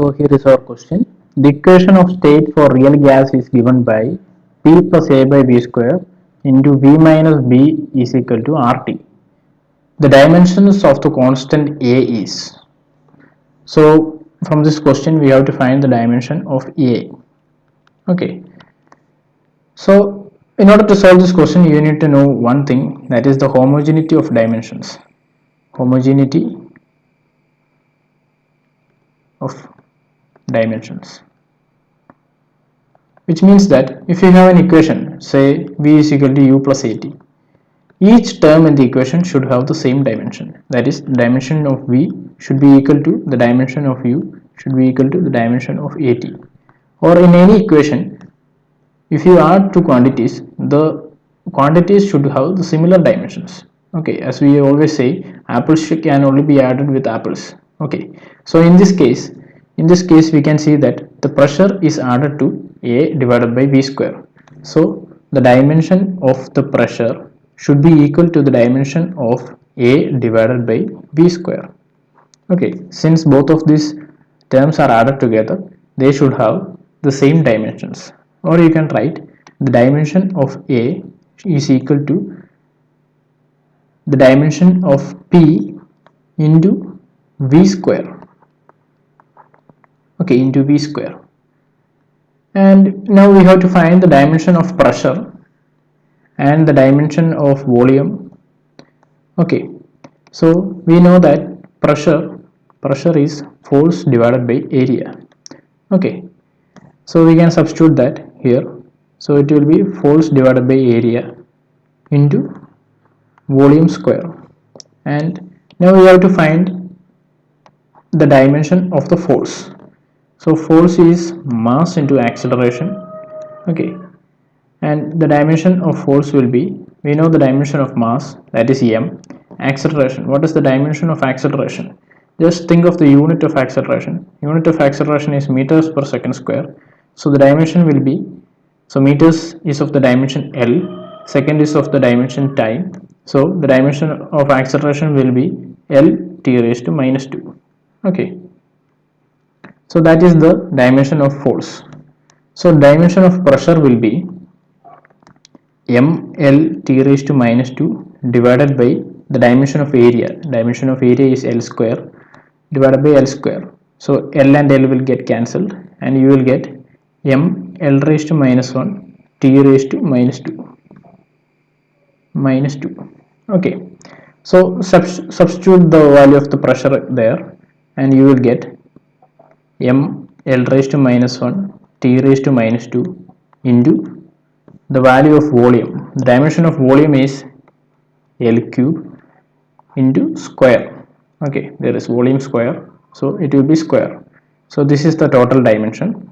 So here is our question. The equation of state for real gas is given by P plus A by V square into V minus B is equal to RT. The dimensions of the constant A is. So from this question we have to find the dimension of A. Okay. So in order to solve this question you need to know one thing, that is the homogeneity of dimensions. Homogeneity of dimensions. Which means that if you have an equation, say V is equal to U plus AT, each term in the equation should have the same dimension. That is, the dimension of V should be equal to the dimension of U should be equal to the dimension of AT. Or in any equation, if you add two quantities, the quantities should have the similar dimensions. Okay, as we always say, apples can only be added with apples. Okay, so in this case we can see that the pressure is added to A divided by V square. So the dimension of the pressure should be equal to the dimension of A divided by V square. Okay, since both of these terms are added together, they should have the same dimensions. Or you can write the dimension of A is equal to the dimension of P into V square. Okay, into V square. And now we have to find the dimension of pressure and the dimension of volume. Okay, so we know that pressure is force divided by area. Okay, so we can substitute that here. So it will be force divided by area into volume square. And now we have to find the dimension of the force. So force is mass into acceleration. Okay, and the dimension of force will be, we know the dimension of mass, that is m. Acceleration, what is the dimension of acceleration? Just think of the unit of acceleration. Unit of acceleration is meters per second square. So the dimension will be, so meters is of the dimension L, second is of the dimension time. So the dimension of acceleration will be L t raised to minus 2. Okay, so that is the dimension of force. So dimension of pressure will be ml t raised to minus 2 divided by the dimension of area. Dimension of area is L square divided by L square. So L and L will get cancelled and you will get m L raised to minus 1 t raised to minus 2. Okay, so substitute the value of the pressure there and you will get m L raised to minus 1 t raised to minus 2 into the value of volume. The dimension of volume is L cube into square. Okay, there is volume square, so it will be square. So this is the total dimension.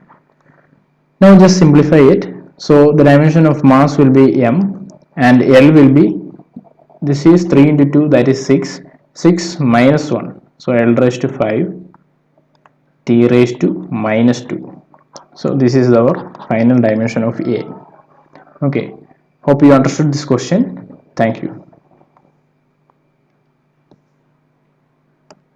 Now just simplify it. So the dimension of mass will be m and L will be, this is 3 into 2, that is 6. 6 minus 1, so L raised to 5 t raised to minus 2. So this is our final dimension of A. Okay, hope you understood this question. Thank you.